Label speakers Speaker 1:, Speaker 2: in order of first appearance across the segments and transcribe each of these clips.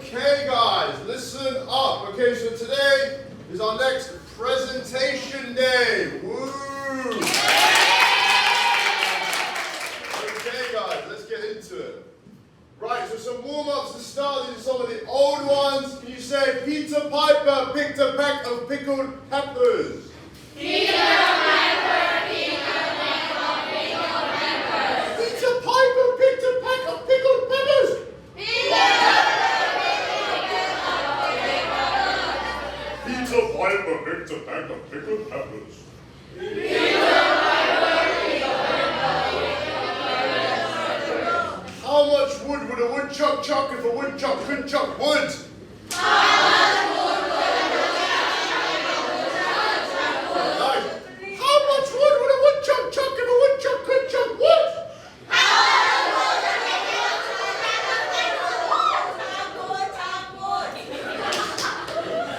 Speaker 1: Okay guys, listen up. Okay, so today is our next presentation day. Woo! Okay guys, let's get into it. Right, so some warm-ups to start. These are some of the old ones. Can you say, Peter Piper picked a peck of pickled peppers?
Speaker 2: Peter Piper picked a peck of pickled peppers.
Speaker 1: Peter Piper picked a peck of pickled peppers?
Speaker 2: Peter
Speaker 3: Piper picked a peck of pickled peppers.
Speaker 1: How much wood would a woodchuck chuck if a woodchuck couldn't chuck wood? How much wood would a woodchuck chuck if a woodchuck couldn't chuck wood?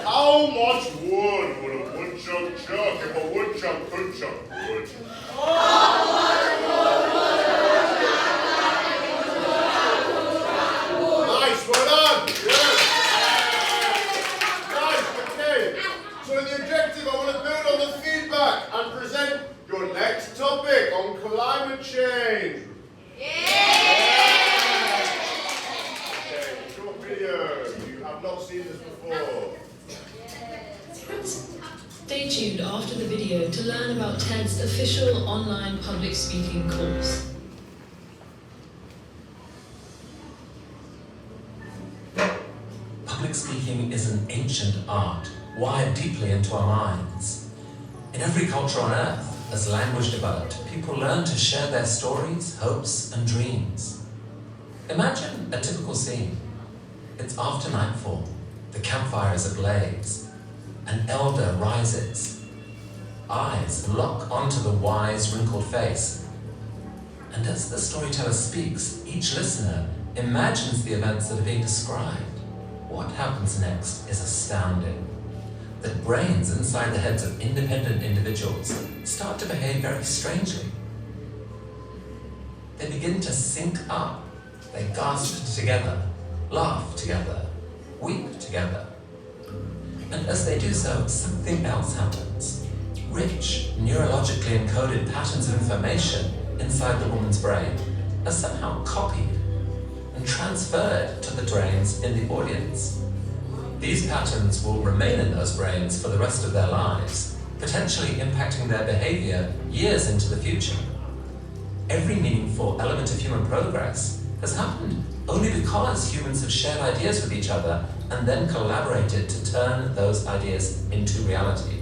Speaker 3: How much wood would a woodchuck chuck if a woodchuck could chuck wood?
Speaker 1: Nice, well done. Yes. Nice, okay. So in the objective, I want to build on the feedback and present your next topic on climate change. Okay, short video. You have not seen this before.
Speaker 4: Stay tuned after the video to learn about TED's official online public speaking course.
Speaker 5: Public speaking is an ancient art, wired deeply into our minds. In every culture on earth, as language developed, people learned to share their stories, hopes, and dreams. Imagine a typical scene. It's after nightfall, the campfire is ablaze. An elder rises. Eyes lock onto the wise, wrinkled face. And as the storyteller speaks, each listener imagines the events that are being described. What happens next is astounding. The brains inside the heads of independent individuals start to behave very strangely. They begin to sync up. They gasp together, laugh together, weep together. And as they do so, something else happens. Rich, neurologically encoded patterns of information inside the woman's brain are somehow copied and transferred to the brains in the audience. These patterns will remain in those brains for the rest of their lives, potentially impacting their behavior years into the future. Every meaningful element of human progress has happened only because humans have shared ideas with each other and then collaborated to turn those ideas into reality.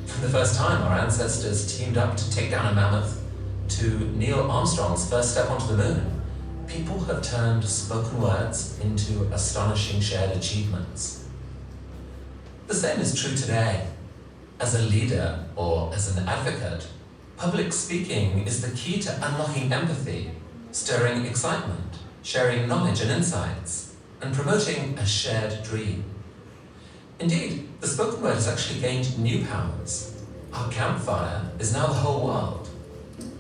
Speaker 5: From the first time our ancestors teamed up to take down a mammoth, to Neil Armstrong's first step onto the moon, people have turned spoken words into astonishing shared achievements. The same is true today. As a leader or as an advocate, public speaking is the key to unlocking empathy, stirring excitement, sharing knowledge and insights, and promoting a shared dream. Indeed, the spoken word has actually gained new powers. Our campfire is now the whole world.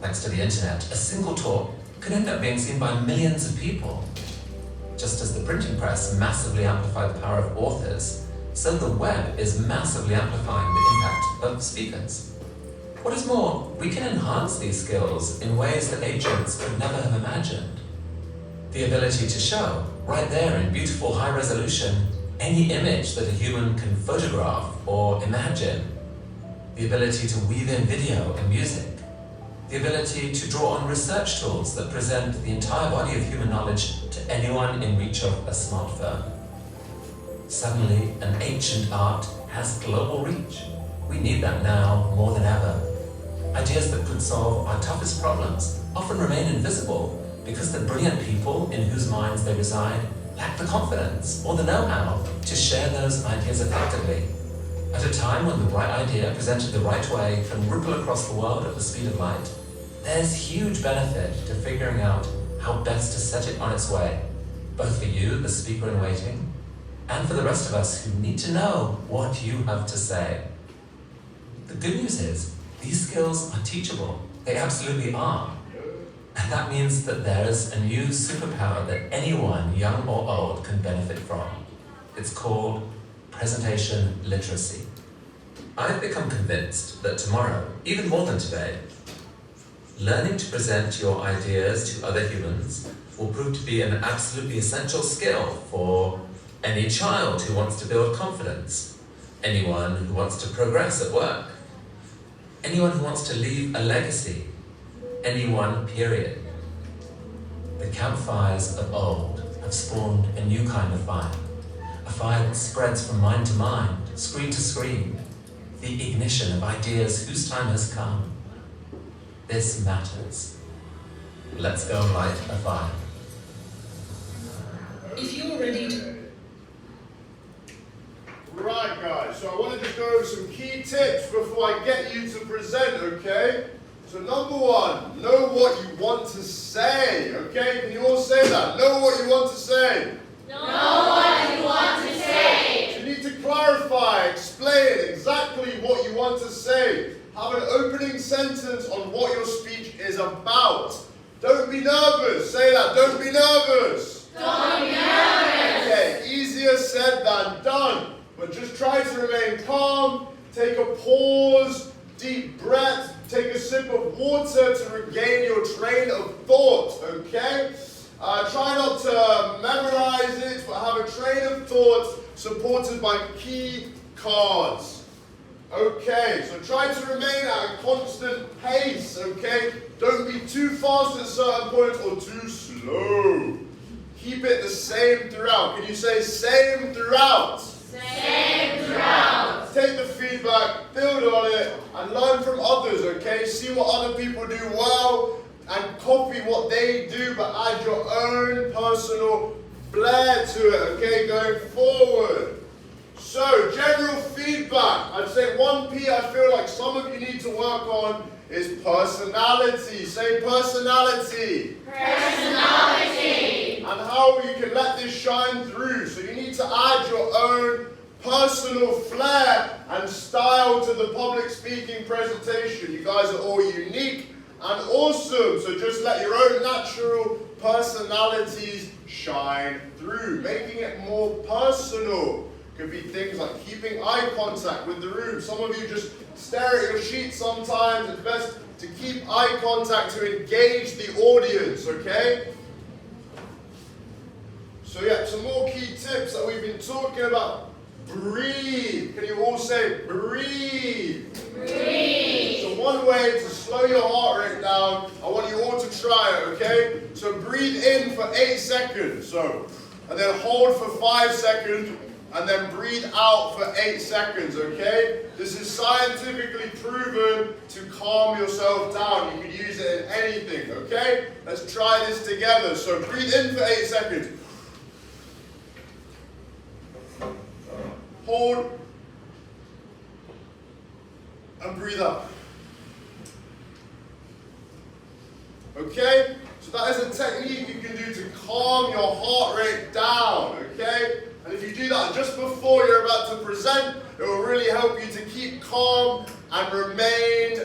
Speaker 5: Thanks to the internet, a single talk could end up being seen by millions of people. Just as the printing press massively amplified the power of authors, so the web is massively amplifying the impact of speakers. What is more, we can enhance these skills in ways that agents could never have imagined. The ability to show, right there in beautiful high resolution, any image that a human can photograph or imagine. The ability to weave in video and music. The ability to draw on research tools that present the entire body of human knowledge to anyone in reach of a smartphone. Suddenly, an ancient art has global reach. We need that now more than ever. Ideas that could solve our toughest problems often remain invisible because the brilliant people in whose minds they reside lack the confidence or the know-how to share those ideas effectively. At a time when the right idea presented the right way can ripple across the world at the speed of light, there's huge benefit to figuring out how best to set it on its way, both for you, the speaker in waiting, and for the rest of us who need to know what you have to say. The good news is, these skills are teachable. They absolutely are. And that means that there's a new superpower that anyone, young or old, can benefit from. It's called presentation literacy. I've become convinced that tomorrow, even more than today, learning to present your ideas to other humans will prove to be an absolutely essential skill for any child who wants to build confidence, anyone who wants to progress at work, anyone who wants to leave a legacy, anyone, period. The campfires of old have spawned a new kind of fire, a fire that spreads from mind to mind, screen to screen, the ignition of ideas whose time has come. This matters. Let's go light a fire.
Speaker 4: If you're ready to...
Speaker 1: Right, guys, so I want to just go over some key tips before I get you to present, okay? So number one, know what you want to say, okay? Can you all say that? Know what you want to say.
Speaker 2: Know what you want to say.
Speaker 1: So you need to clarify, explain exactly what you want to say. Have an opening sentence on what your speech is about. Don't be nervous. Say that. Don't be nervous.
Speaker 2: Don't be nervous.
Speaker 1: Okay, easier said than done. But just try to remain calm. Take a pause, deep breath. Take a sip of water to regain your train of thought, okay? Try not to memorize it, but have a train of thought supported by key cards. Okay, so try to remain at a constant pace, okay? Don't be too fast at certain points or too slow. Keep it the same throughout. Can you say same throughout?
Speaker 2: Same throughout.
Speaker 1: Take the feedback, build on it, and learn from others, okay? See what other people do well, and copy what they do, but add your own personal flair to it, okay, going forward. So, general feedback. I'd say 1P I feel like some of you need to work on is personality. Say personality.
Speaker 2: Personality.
Speaker 1: And how you can let this shine through. So you need to add your own personal flair and style to the public speaking presentation. You guys are all unique and awesome. So just let your own natural personalities shine through, making it more personal. Could be things like keeping eye contact with the room. Some of you just stare at your sheet sometimes. It's best to keep eye contact to engage the audience, okay? So yeah, some more key tips that we've been talking about. Breathe. Can you all say breathe?
Speaker 2: Breathe.
Speaker 1: So one way to slow your heart rate down, I want you all to try it, okay? So breathe in for 8 seconds. So, and then hold for 5 seconds. And then breathe out for 8 seconds, okay? This is scientifically proven to calm yourself down. You can use it in anything, okay? Let's try this together. So breathe in for 8 seconds. Hold. And breathe out. Okay? So that is a technique you can do to calm your heart rate down, okay? And if you do that just before you're about to present, it will really help you to keep calm and remain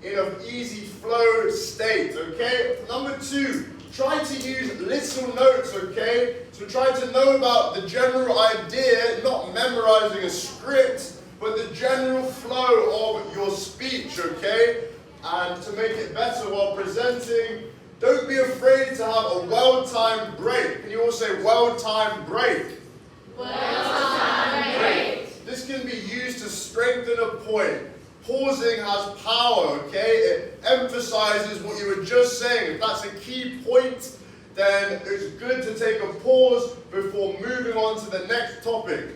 Speaker 1: in an easy flow state, okay? Number 2, try to use little notes, okay? So try to know about the general idea, not memorizing a script, but the general flow of your speech, okay? And to make it better while presenting, don't be afraid to have a well-timed break. Can you all say well-timed break?
Speaker 2: Well-timed break.
Speaker 1: This can be used to strengthen a point. Pausing has power, okay? It emphasizes what you were just saying. If that's a key point, then it's good to take a pause before moving on to the next topic.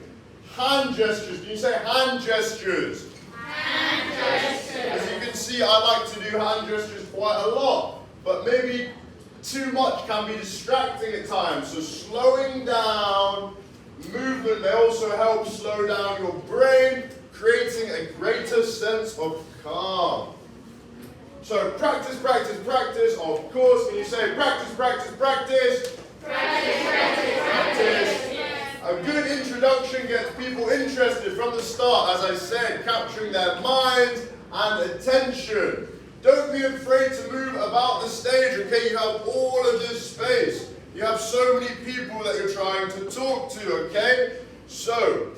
Speaker 1: Hand gestures. Can you say hand gestures?
Speaker 2: Hand gestures.
Speaker 1: As you can see, I like to do hand gestures quite a lot. But maybe too much can be distracting at times. So slowing down movement may also help slow down your brain, creating a greater sense of calm. So practice, practice, practice, of course. Can you say practice, practice, practice?
Speaker 2: Practice, practice, practice.
Speaker 1: A good introduction gets people interested from the start, as I said, capturing their minds and attention. Don't be afraid to move about the stage, okay? You have all of this space. You have so many people that you're trying to talk to, okay? So,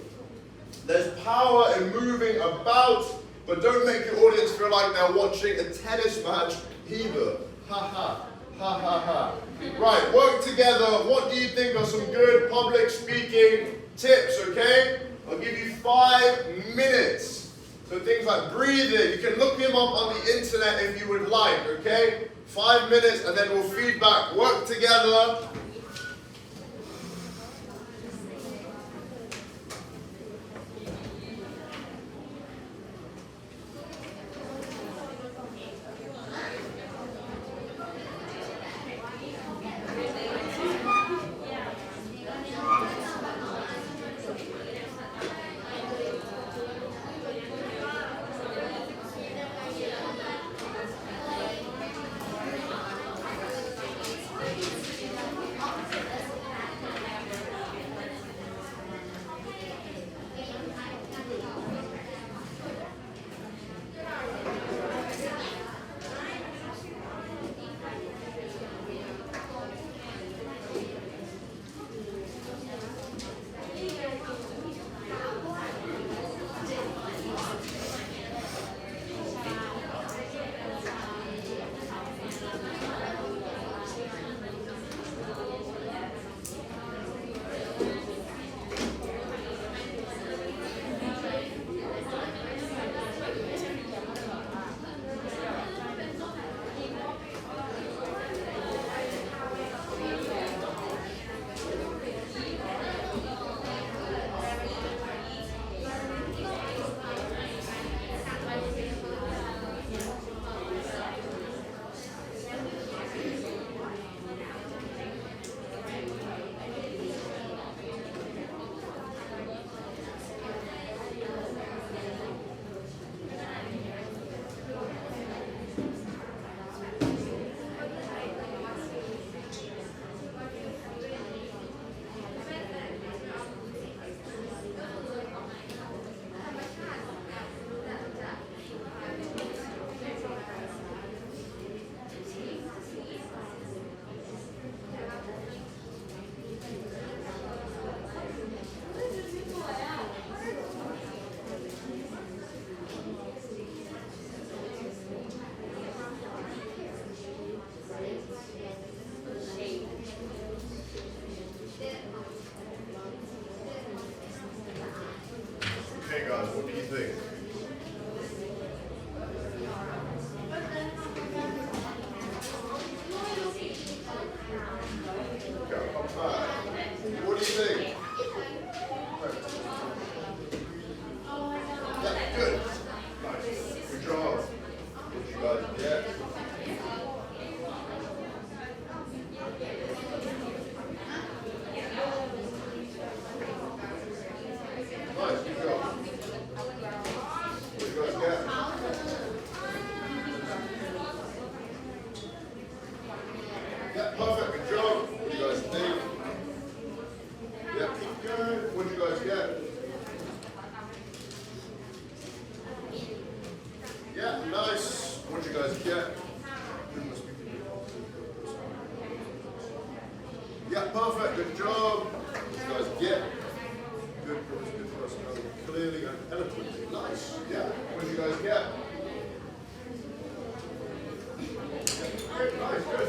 Speaker 1: there's power in moving about, but don't make your audience feel like they're watching a tennis match either. Ha ha, ha ha ha. Right, work together. What do you think are some good public speaking tips, okay? I'll give you 5 minutes. So things like breathing, you can look them up on the internet if you would like, okay? 5 minutes and then we'll feedback. Work together. Okay guys, what do you think? What do you think? Yeah, good. Nice. Good job. What you guys get? Nice, good job. What you guys get? Yeah, perfect, good job. What do you guys think? Yeah, keep going. What do you guys get? Yeah, nice. What do you guys get? Yeah, perfect, good job. What do you guys get? Good personality, clearly and eloquently. Nice. Yeah. What did you guys get? Great, nice, good.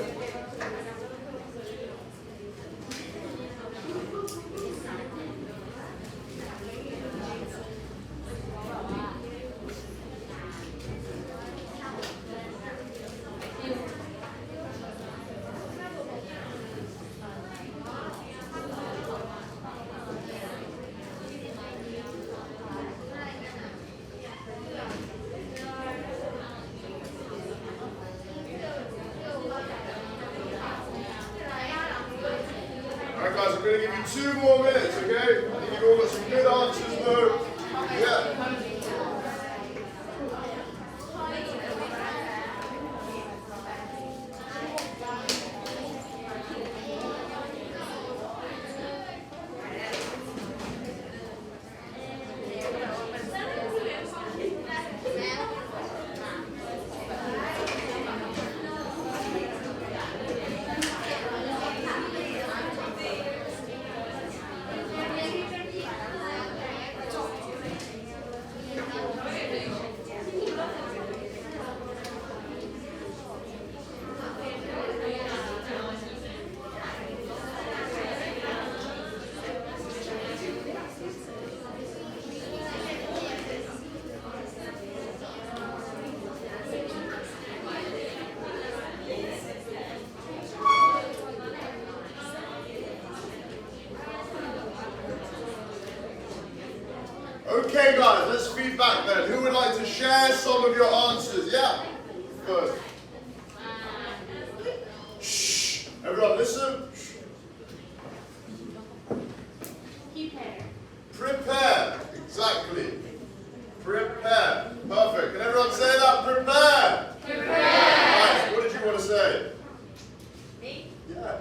Speaker 1: Alright guys, I'm going to give you 2 more minutes, okay? I think you've all got some good answers though. Yeah. feedback then. Who would like to share some of your answers? Yeah. Good. Shh. Everyone listen. Prepare. Exactly. Prepare. Perfect. Can everyone say that? Prepare. Nice. What did you want to say?
Speaker 2: Me?
Speaker 1: Yeah.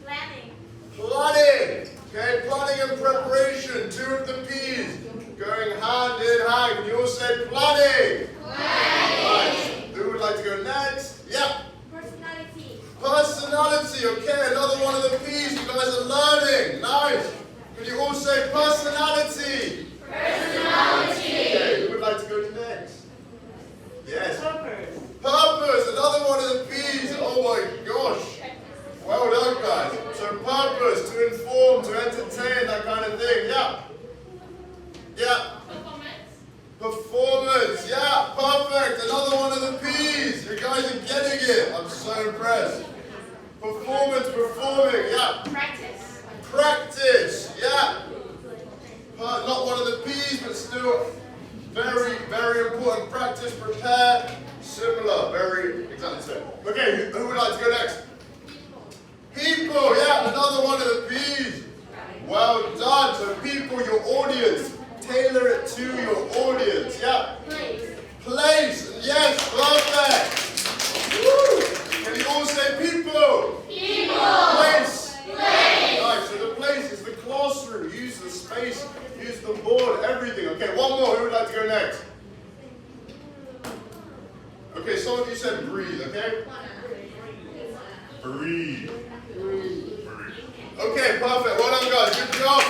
Speaker 2: Planning.
Speaker 1: Planning. Okay, planning and preparation. Two of the P's. Going hand in hand. Can you all say planning? Nice. Who would like to go next? Yeah.
Speaker 2: Personality.
Speaker 1: Personality. Okay, another one of the P's. You guys are learning. Nice. Can you all say personality? Okay, who would like to go next? Yes. Purpose, another one of the P's. Oh my gosh. Well done, guys. So purpose, to inform, to entertain, that kind of thing. Yeah. Yeah. Performance. Yeah, perfect. Another one of the P's. You guys are getting it. I'm so impressed. Performance, performing. Yeah.
Speaker 2: Practice.
Speaker 1: Practice. Yeah. Not one of the P's, but still very, very important. Practice, prepare, similar, very exactly the same. Okay, who would like to go next? People, yeah, another one of the P's. Well done. So people, your audience. Tailor it to your audience, yeah. Place, yes, perfect. Woo. Can you all say people? Place. Nice, so the place is the classroom. Use the space, use the board, everything. Okay, one more. Who would like to go next? Okay, some of you said breathe, okay? Breathe. Okay, perfect. Well done, guys. Good job.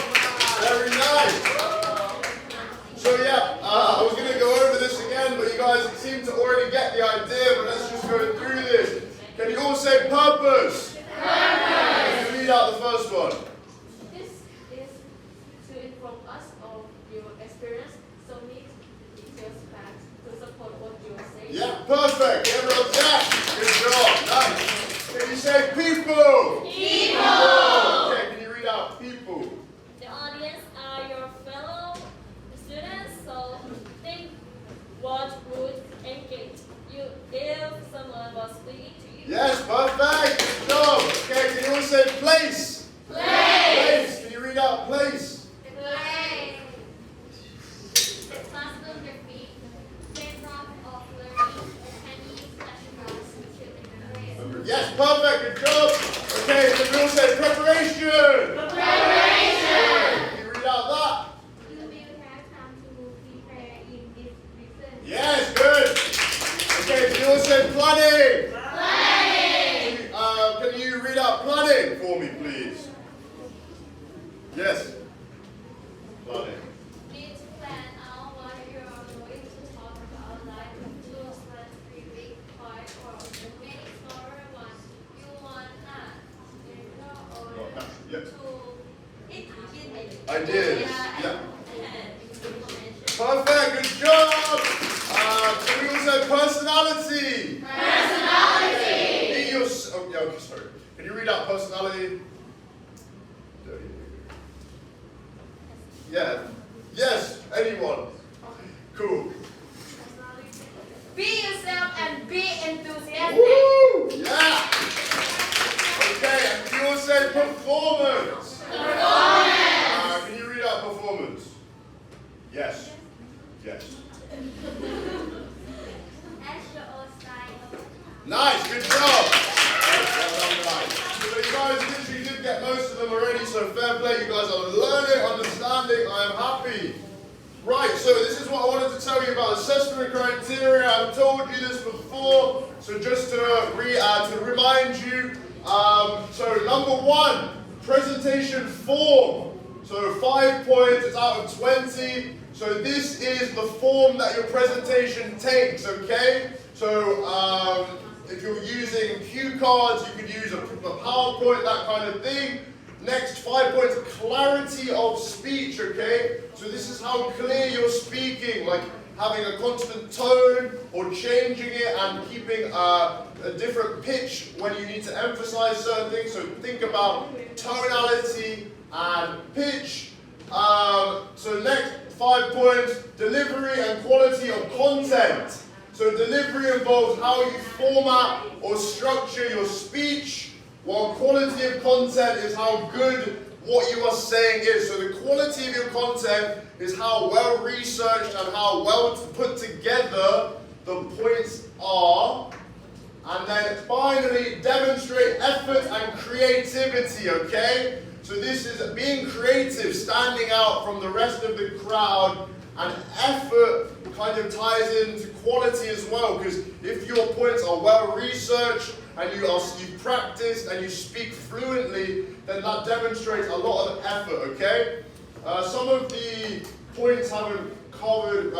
Speaker 1: Very nice. So yeah, I was going to go over this again, but you guys seem to already get the idea, but let's just go through this. Can you all say purpose? Can you read out the first one?
Speaker 2: This is to inform us of your experience, so need details facts to support what you are saying.
Speaker 1: Yeah, perfect. Everyone's good job. Nice. Can you say people? Okay, can you read out people?
Speaker 2: The audience are your fellow students, so think what would engage you if someone was speaking to you.
Speaker 1: Yes, perfect. Good job. Okay, can you all say place? Place. Can you read out place?
Speaker 2: Classroom defeat, background of learning, any specialized student.
Speaker 1: Yes, perfect. Good job. Okay, can you all say preparation? Can you read out that?
Speaker 2: You will have time to prepare in this reason.
Speaker 1: Yes, good. Okay, can you all say planning? Can you read out planning for me, please? Yes. Planning.
Speaker 2: Need to plan out what you are going to talk about, like 2 or 3 big parts or many smaller ones. You want that, or
Speaker 1: Yep.
Speaker 2: to
Speaker 1: I did. Yeah.
Speaker 2: information.
Speaker 1: Perfect. Good job. Can we also personality? Be your. Oh, yeah. Okay, sorry. Can you read out personality? Yeah. Yes. Anyone. Cool.
Speaker 2: Be yourself and be enthusiastic.
Speaker 1: Woo! Yeah. Okay. And can you all say performance? Can you read out performance? Yes. Yes. Nice, good job. Well done, guys. So you guys literally did get most of them already, so fair play. You guys are learning, understanding. I am happy. Right, so this is what I wanted to tell you about assessment criteria. I've told you this before, so just to remind you. So number 1, presentation form. So 5 points, it's out of 20. So this is the form that your presentation takes, okay? So if you're using cue cards, you could use a PowerPoint, that kind of thing. Next, 5 points, clarity of speech, okay? So this is how clear you're speaking, like having a constant tone or changing it and keeping a different pitch when you need to emphasize certain things. So think about tonality and pitch. So next, 5 points, delivery and quality of content. So delivery involves how you format or structure your speech, while quality of content is how good what you are saying is. So the quality of your content is how well researched and how well put together the points are. And then finally, demonstrate effort and creativity, okay? So this is being creative, standing out from the rest of the crowd, and effort kind of ties into quality as well, because if your points are well researched and you've practiced and you speak fluently, then that demonstrates a lot of effort, okay? Some of the points haven't covered,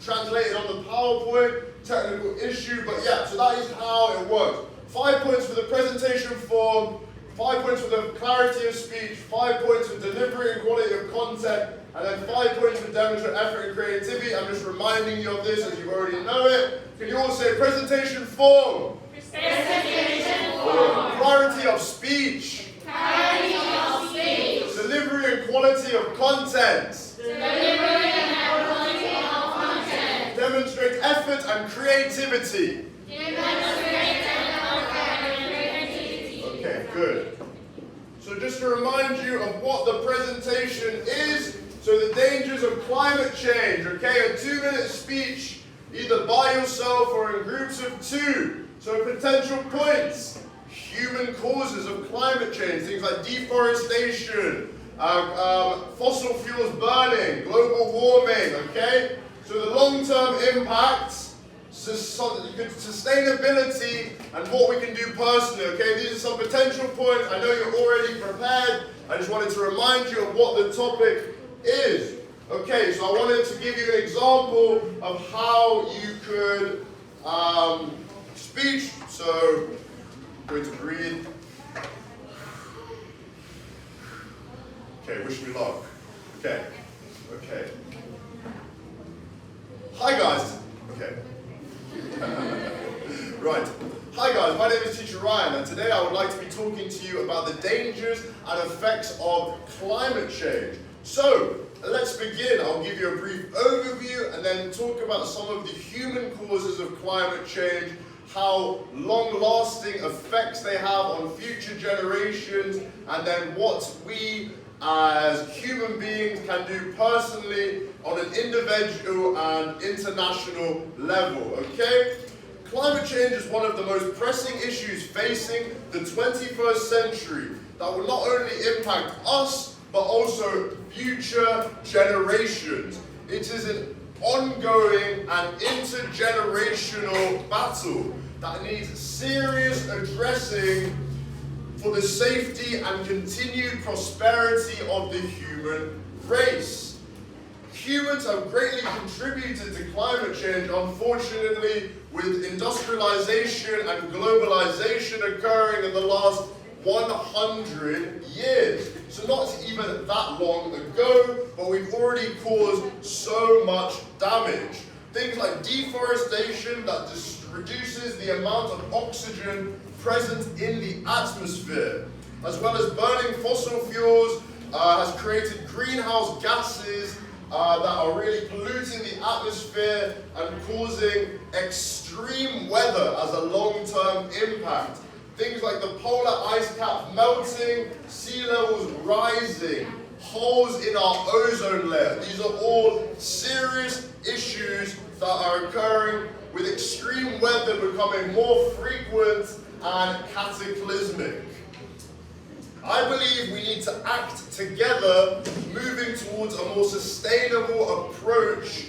Speaker 1: translated on the PowerPoint, technical issue, but yeah, so that is how it works. 5 points for the presentation form, 5 points for the clarity of speech, 5 points for delivery and quality of content, and then 5 points for demonstrate effort and creativity. I'm just reminding you of this as you already know it. Can you all say presentation form?
Speaker 2: Presentation form.
Speaker 1: Clarity of speech.
Speaker 2: Clarity of speech.
Speaker 1: Delivery and quality of content.
Speaker 2: Delivery and quality of content.
Speaker 1: Demonstrate effort and creativity.
Speaker 2: Demonstrate effort and creativity.
Speaker 1: Okay, good. So just to remind you of what the presentation is, so the dangers of climate change, okay? A 2-minute speech, either by yourself or in groups of 2. So potential points, human causes of climate change, things like deforestation, fossil fuels burning, global warming, okay? So the long-term impacts, sustainability, and what we can do personally, okay? These are some potential points. I know you're already prepared. I just wanted to remind you of what the topic is. Okay, so I wanted to give you an example of how you could speech. So I'm going to breathe. Okay, wish me luck. Okay. Hi guys. Okay. Right. Hi guys, my name is Teacher Ryan, and today I would like to be talking to you about the dangers and effects of climate change. So, let's begin. I'll give you a brief overview and then talk about some of the human causes of climate change, how long-lasting effects they have on future generations, and then what we as human beings can do personally on an individual and international level, okay? Climate change is one of the most pressing issues facing the 21st century that will not only impact us, but also future generations. It is an ongoing and intergenerational battle that needs serious addressing for the safety and continued prosperity of the human race. Humans have greatly contributed to climate change, unfortunately, with industrialization and globalization occurring in the last 100 years. So not even that long ago, but we've already caused so much damage. Things like deforestation that reduces the amount of oxygen present in the atmosphere, as well as burning fossil fuels has created greenhouse gases that are really polluting the atmosphere and causing extreme weather as a long-term impact. Things like the polar ice cap melting, sea levels rising, holes in our ozone layer. These are all serious issues that are occurring, with extreme weather becoming more frequent and cataclysmic. I believe we need to act together, moving towards a more sustainable approach,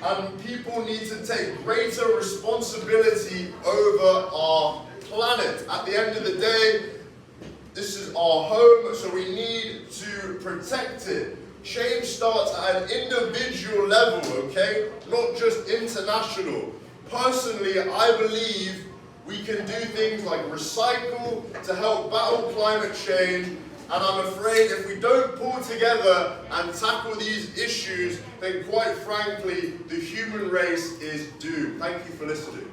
Speaker 1: and people need to take greater responsibility over our planet. At the end of the day, this is our home, so we need to protect it. Change starts at an individual level, okay? Not just international. Personally, I believe we can do things like recycle to help battle climate change, and I'm afraid if we don't pull together and tackle these issues, then quite frankly, the human race is doomed. Thank you for listening.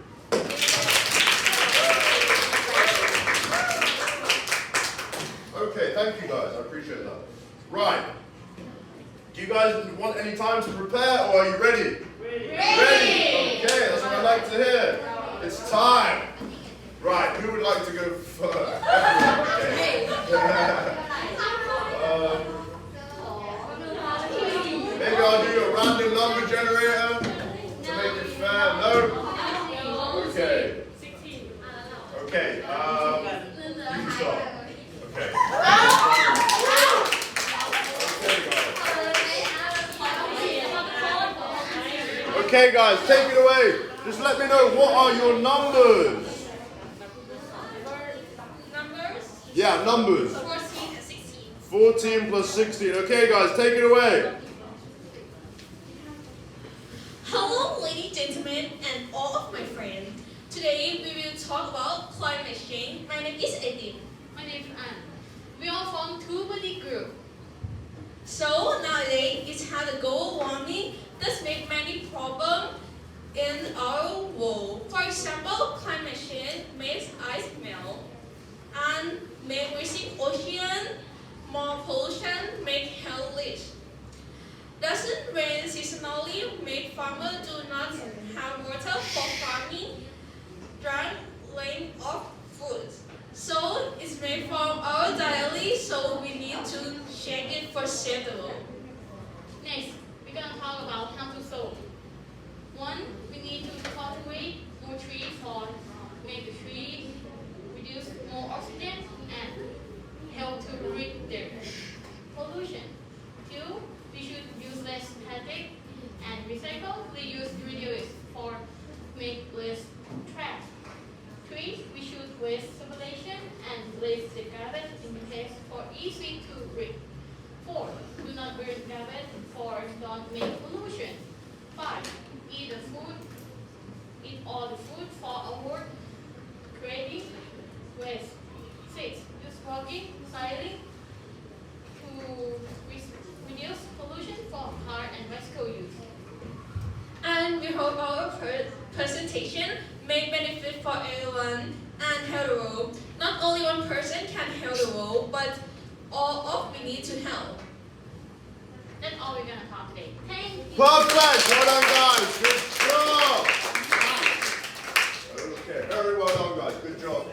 Speaker 1: Okay, thank you guys, I appreciate that. Right. Do you guys want any time to prepare, or are you ready? Ready! Okay, that's what I like to hear. It's time. Right, who would like to go first? Maybe I'll do a random number generator to make it fair. No? Okay. Okay, you start. Okay. Okay guys, take it away. Just let me know, what are your numbers? Yeah, numbers.
Speaker 2: 14 and 16.
Speaker 1: 14 plus 16. Okay guys, take it away.
Speaker 6: Hello, ladies, gentlemen, and all of my friends. Today we will talk about climate change. My name is Edith.
Speaker 2: My name is Anne. We are from two buddy group.
Speaker 6: So nowadays it's how the global warming does make many problems in our world. For example, climate change makes ice melt and make rising ocean, more pollution, make health risks. Doesn't rain seasonally make farmers do not have water for farming, dry rain of food. So it's made from our daily, so we need to check it for suitable.
Speaker 2: Next, we're going to talk about how to solve. One, we need to cultivate more trees or make the tree produce more oxygen and help to reduce pollution. Two, we should use less plastic and recycle. We use reduce for make less trash. Three, we should waste circulation and place the garbage in place for easy to read. Four, do not burn garbage for don't make pollution. Five, eat all the food for avoid creating waste. Six, use walking, cycling to reduce pollution for car and bicycle use.
Speaker 6: And we hope our presentation may benefit for everyone and help the world. Not only one person can help the world, but all of we need to help.
Speaker 2: That's all we're going to talk today. Thank you.
Speaker 1: Perfect! Well done guys, good job! Okay, very well done guys, good job.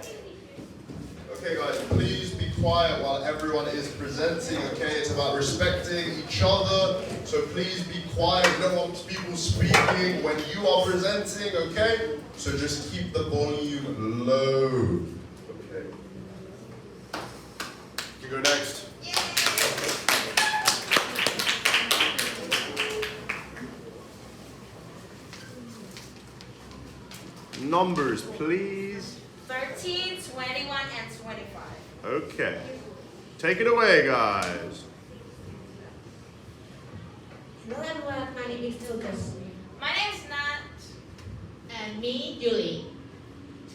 Speaker 1: Okay guys, please be quiet while everyone is presenting, okay? It's about respecting each other, so please be quiet. We don't want people speaking when you are presenting, okay? So just keep the volume low. Okay. You go next. Numbers, please.
Speaker 6: 13, 21, and 25.
Speaker 1: Okay. Take it away, guys.
Speaker 7: Hello everyone, my name is Lucas.
Speaker 6: My name is Nat.
Speaker 4: And me, Julie.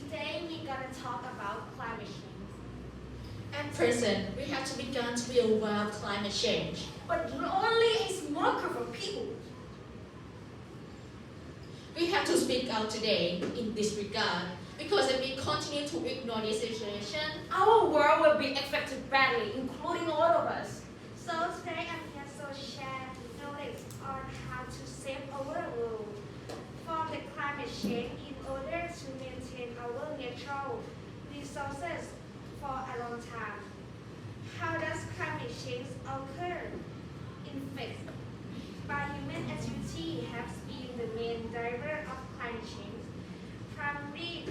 Speaker 2: Today we're going to talk about climate change.
Speaker 4: At present, we have to begin to be aware of climate change.
Speaker 7: But only a small group of people.
Speaker 4: We have to speak out today in this regard because if we continue to ignore this situation,
Speaker 7: Our world will be affected badly, including all of us.
Speaker 2: So today I'm here to share knowledge on how to save our world from the climate change in order to maintain our natural resources for a long time. How does climate change occur? In fact, by human activity has been the main driver of climate change, primarily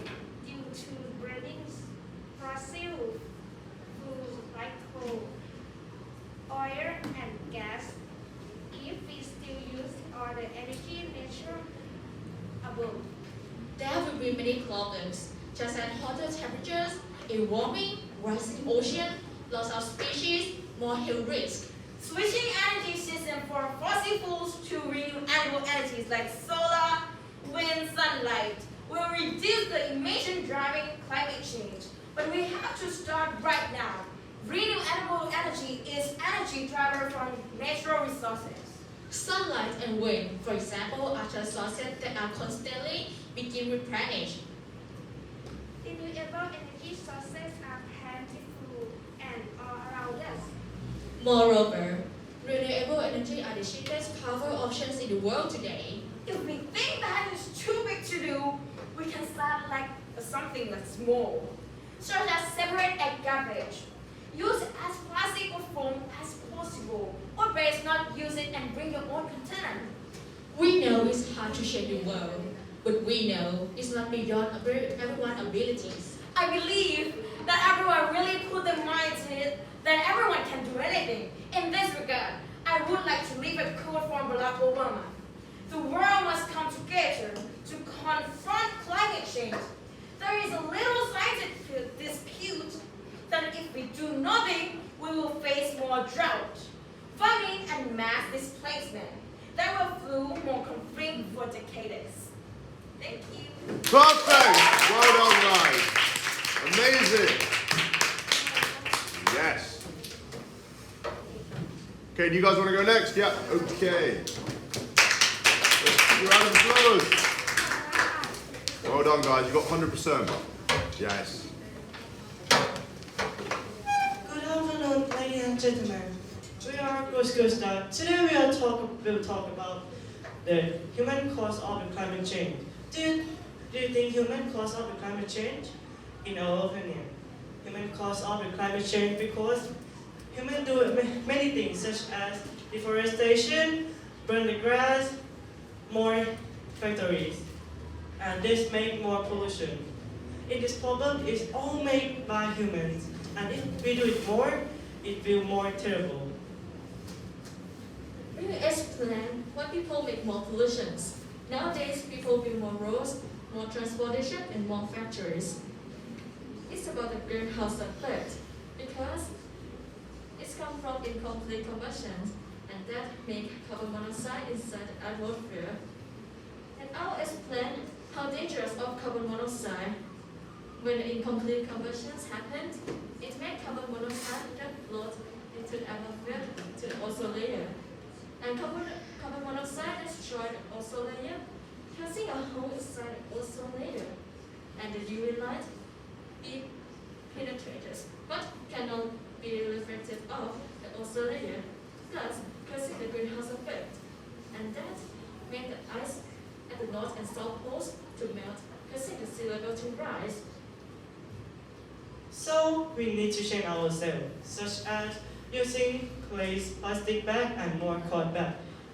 Speaker 2: due to burning fossil fuels like coal, oil, and gas. If we still use all the energy nature above,
Speaker 4: there will be many problems, such as hotter temperatures, a warming, rising ocean, loss of species, more health risks.
Speaker 7: Switching energy system from fossil fuels to renewable energies like solar, wind, sunlight will reduce the emission driving climate change. But we have to start right now. Renewable energy is energy driver from natural resources.
Speaker 4: Sunlight and wind, for example, are just sources that are constantly being replenished.
Speaker 2: renewable energy sources are plentiful and all around us.
Speaker 4: Moreover, renewable energy are the cheapest cover options in the world today.
Speaker 7: If we think that is too big to do, we can start like something that's small, such as separate egg garbage. Use as plastic or foam as possible, or best not use it and bring your own container.
Speaker 4: We know it's hard to shape the world, but we know it's not beyond everyone's abilities.
Speaker 7: I believe that everyone really put their minds in it, that everyone can do anything. In this regard, I would like to leave a quote from Barack Obama. The world must come together to confront climate change. There is a little scientific dispute that if we do nothing, we will face more drought, famine, and mass displacement. There will fuel more conflict for decades. Thank you.
Speaker 1: Perfect! Well done, guys. Amazing. Yes. Okay, do you guys want to go next? Yeah, okay. Let's give a round of applause. Well done, guys. You got 100%. Yes.
Speaker 8: Good afternoon, ladies and gentlemen. We are Costa. Today we'll talk about the human cause of the climate change. Do you think human cause of the climate change? In our opinion, human cause of the climate change because humans do many things such as deforestation, burn the grass, more factories, and this make more pollution. If this problem is all made by humans, and if we do it more, it will more terrible.
Speaker 4: Will you explain why people make more pollutions? Nowadays, people build more roads, more transportation, and more factories. It's about the greenhouse effect because it's come from incomplete combustion, and that make carbon monoxide inside the atmosphere. And I'll explain how dangerous of carbon monoxide. When incomplete combustions happen, it makes carbon monoxide that float into the atmosphere to the ozone layer. And carbon monoxide destroys the ozone layer, causing a hole inside the ozone layer. And the UV light it penetrates, but cannot be reflected off the ozone layer, thus causing the greenhouse effect. And that makes the ice at the north and south poles to melt, causing the sea level to rise.
Speaker 8: So we need to change ourselves, such as using less plastic bag and more cotton bag.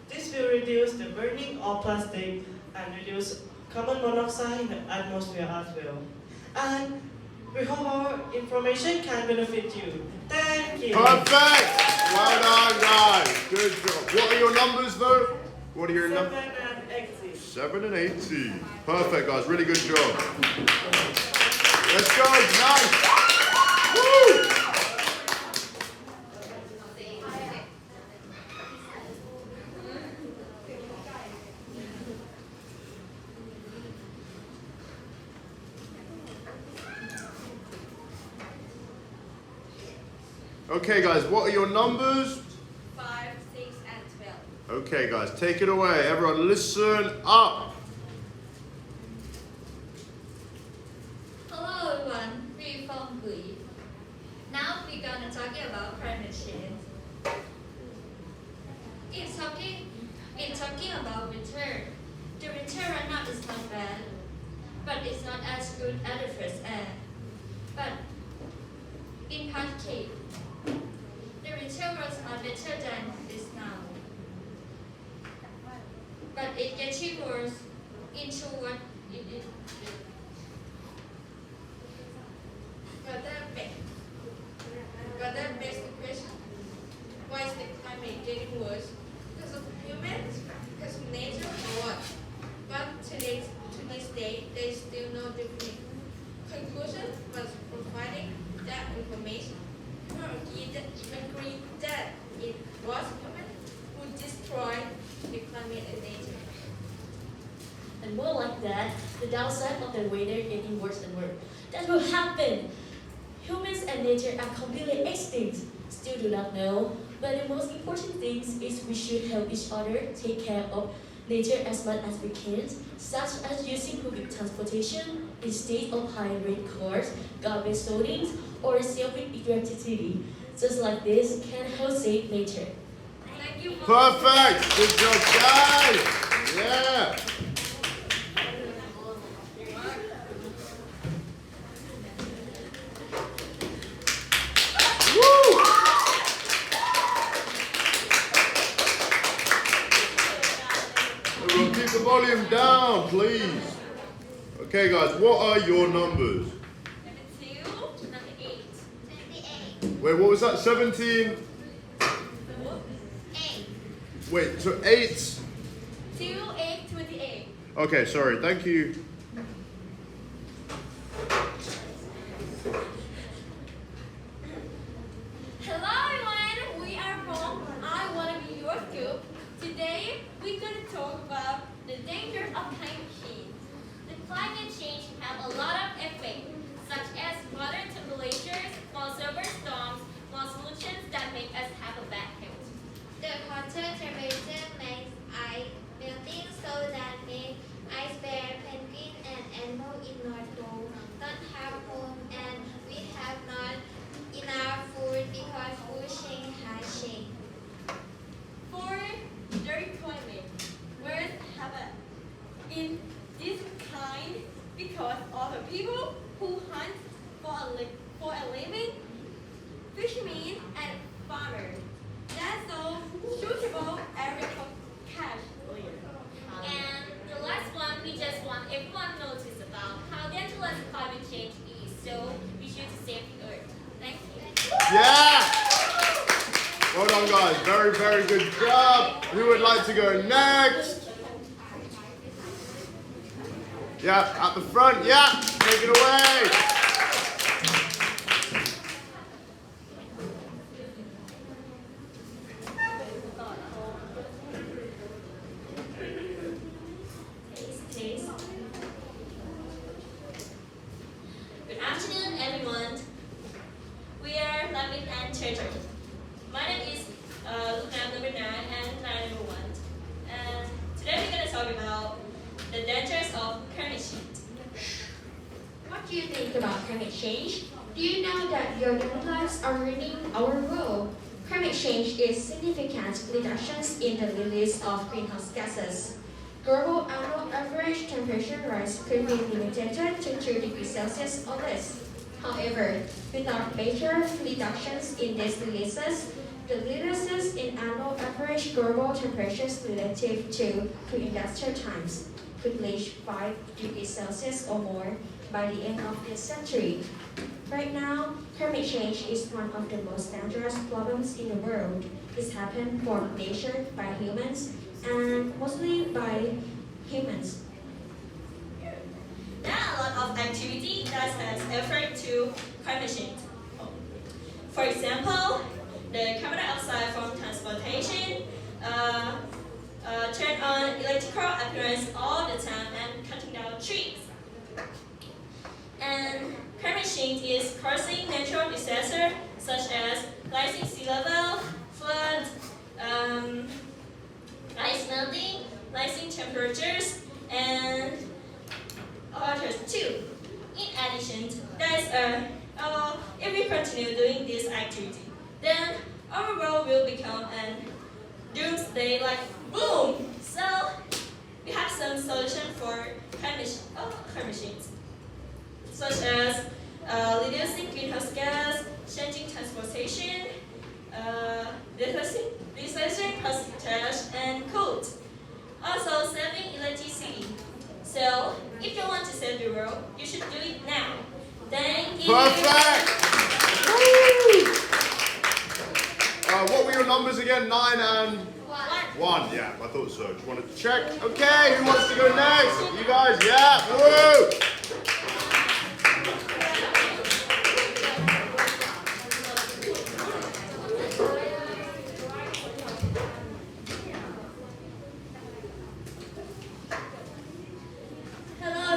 Speaker 8: This will reduce the burning of plastic and reduce carbon monoxide in the atmosphere as well. And we hope our information can benefit you. Thank you.
Speaker 1: Perfect! Well done, guys. Good job. What are your numbers, though? What are your
Speaker 8: 7
Speaker 1: numbers?
Speaker 8: and 18.
Speaker 1: 7 and 18. Perfect, guys. Really good job. Let's go. Nice. Woo! Okay, guys, what are your numbers?
Speaker 7: 5, 6, and 12.
Speaker 1: Okay, guys, take it away. Everyone, listen up.
Speaker 2: Hello everyone, we're from Greece. Now we're gonna talk about climate change. It's talking about winter. The winter right now is not bad, but it's not as good as the first air. But in Pancake, the winter was are better than this now. But it gets worse into what it is.
Speaker 6: But that begs the question, why is the climate getting worse? Because of humans? Because of nature or what? But to this day, there is still no definite conclusion, but providing that information, we agree that it was human who destroyed the climate and nature.
Speaker 9: And more like that, the downside of the weather getting worse and worse. That will happen. Humans and nature are completely extinct. Still do not know. But the most important thing is we should help each other take care of nature as much as we can, such as using public transportation instead of high-rate cars, garbage sorting, or self-electricity. Just like this can help save nature.
Speaker 7: Thank
Speaker 2: you.
Speaker 1: Perfect. Good job, guys. Yeah. Woo. Everyone keep the volume down, please. Okay, guys, what are your numbers?
Speaker 6: 2, number 8.
Speaker 2: 28.
Speaker 1: Wait, what was that? 17?
Speaker 2: 8.
Speaker 1: Wait, so 8?
Speaker 6: 2, 8, 28.
Speaker 1: Okay, sorry, thank you.
Speaker 6: Hello everyone, we are from I Wanna Be Your Group. Today we're going to talk about the dangers of climate change.
Speaker 2: The climate change have a lot of effects, such as water temperatures, more severe storms, more solutions that make us have a bad health. The hotter temperature makes ice melting, so that makes ice bear, penguin, and animals in North Pole don't have home, and we have not enough food because food chain has changed.
Speaker 6: For dirty climate, words have in this kind because of the people who hunt for a living, fishermen and farmers. That's all suitable agriculture.
Speaker 2: And the last one, we just want everyone to notice about how dangerous climate change is, so be sure to save the earth. Thank you.
Speaker 1: Yeah! Well done, guys. Very, very good job. Who would like to go next? Yeah, at the front. Yeah, take it away.
Speaker 9: Taste. Good afternoon, everyone. We are Lavin and Turtle. My name is Lukam number 9 and Ninan number 1. And today we're going to talk about the dangers of climate change. What do you think about climate change? Do you know that your daily lives are ruining our world? Climate change is significant reductions in the release of greenhouse gases. Global annual average temperature rise could be limited to 2 degrees Celsius or less. However, without major reductions in these releases, the releases in annual average global temperatures relative to pre-industrial times could reach 5 degrees Celsius or more by the end of this century. Right now, climate change is one of the most dangerous problems in the world. It's happened from nature by humans and mostly by humans. There are a lot of activity that has effect to climate change. For example, the carbon dioxide from transportation turn on electrical appearance all the time and cutting down trees. And climate change is causing natural disasters such as rising sea level, floods, ice melting, rising temperatures, and others too. In addition, if we continue doing this activity, then our world will become a doomsday like boom. So we have some solution for climate change, such as reducing greenhouse gas, changing transportation, recycling plastic trash and coat. Also saving electricity. So if you want to save the world, you should do it now. Thank you.
Speaker 1: Perfect! Woo! What were your numbers again? 9 and 1. Yeah, I thought so. Just wanted to check. Okay, who wants to go next? You guys, yeah. Woo!
Speaker 9: Hello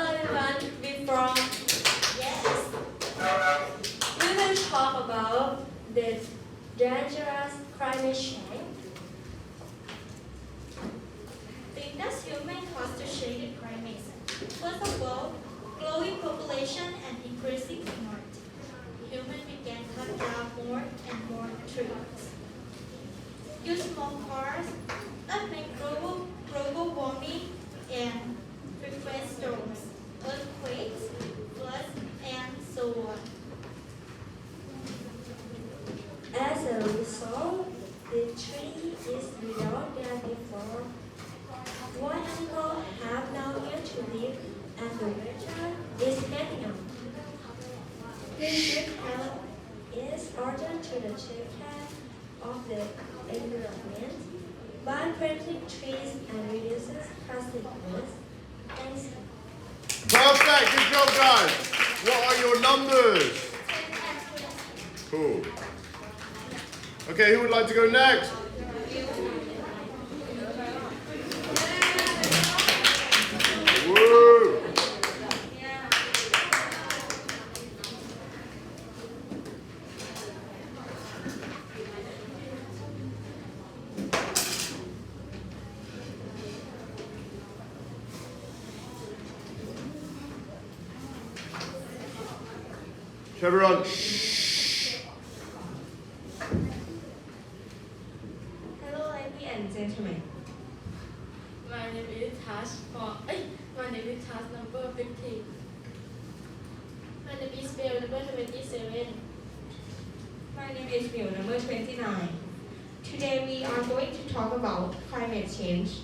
Speaker 9: everyone. We're from we will talk about the dangerous climate change.
Speaker 6: Things that human cause to change the climate. First of all, growing population and increasing demand. Humans began cut down more and more
Speaker 10: use more cars, affect global warming, and frequent storms, earthquakes, floods, and so on.
Speaker 9: As a result, the tree is without than before. What animals have now yet to live and the weather is heading up. We should help is ordered to the take care of the environment by planting trees and reducing plastic waste. Thanks.
Speaker 1: Perfect, good job guys. What are your numbers? Cool. Okay, who would like to go next? Woo! Everyone, shh.
Speaker 4: Hello, ladies and gentlemen.
Speaker 11: My name is my name is task number 15.
Speaker 9: My name is Bill, number 27.
Speaker 10: My name is Bill, number 29. Today we are going to talk about climate change.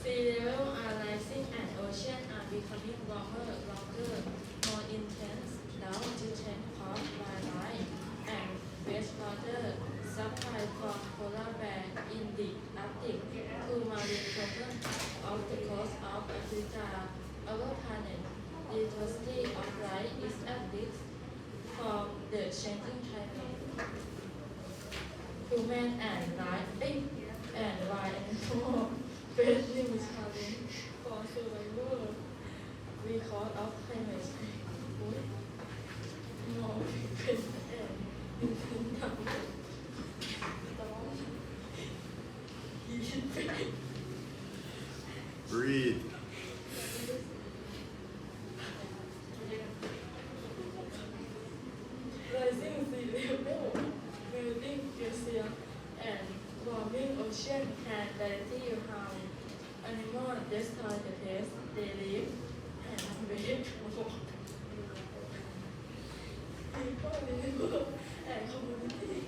Speaker 11: Sea level are rising and oceans are becoming warmer, longer, more intense, now to change caused by light and wastewater supply from polar bear in the Arctic to marine problem of the coast of Africa. Our planet diversity of life is at risk from the changing climate. Human and wild animals face new challenge for survival because of climate change. More frequent and intense storms.
Speaker 1: Breathe.
Speaker 11: Rising sea level, melting glacier, and warming ocean can directly harm animals, destroy the place they live, and break people live and community.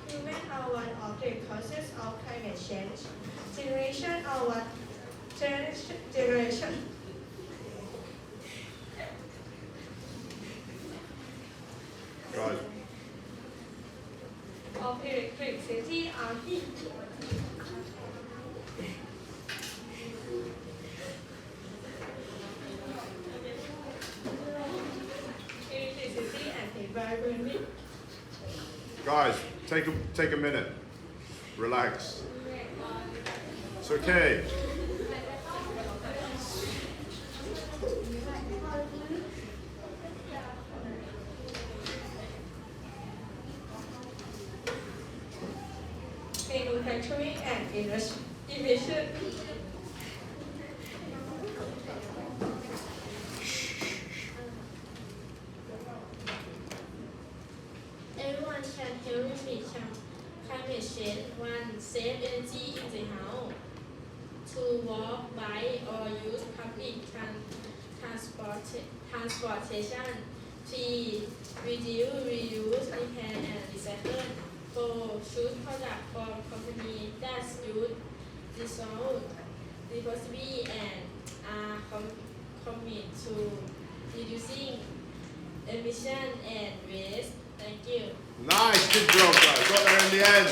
Speaker 10: Humans are one of the causes of climate change. Generation are one generation.
Speaker 1: Guys,
Speaker 10: Of electricity are heat. Electricity and environment.
Speaker 1: guys, take a minute. Relax. It's okay.
Speaker 10: Manufacturing and innovation.
Speaker 9: Everyone can help with climate change. One, save energy in the house. Two, walk, bike, or use public transportation. Three, reduce, reuse, repair, and recycle. Four, choose products from companies that use dissolved responsibly and are committed to reducing emission and waste. Thank you.
Speaker 1: Nice, good job guys. Got there in the end.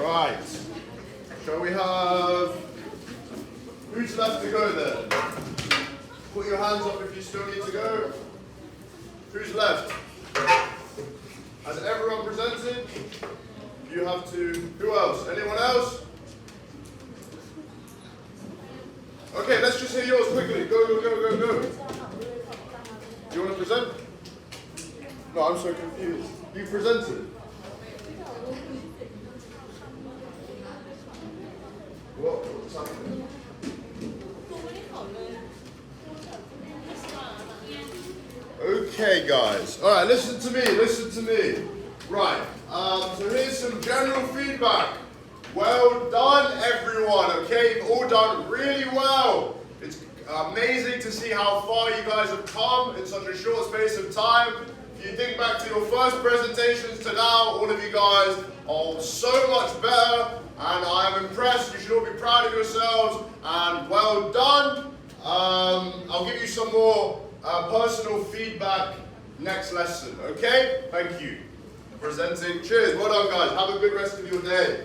Speaker 1: Right. Shall we have... Who's left to go then? Put your hands up if you still need to go. Who's left? Has everyone presented? You have to... Who else? Anyone else? Okay, let's just hear yours quickly. Go, go, go, go, go. Do you want to present? No, I'm so confused. You presented? Okay, guys. All right, listen to me. Right, so here's some general feedback. Well done, everyone, okay? You've all done really well. It's amazing to see how far you guys have come in such a short space of time. If you think back to your first presentations to now, all of you guys are so much better, and I am impressed. You should all be proud of yourselves, and well done. I'll give you some more personal feedback next lesson, okay? Thank you. Presenting. Cheers. Well done, guys. Have a good rest of your day.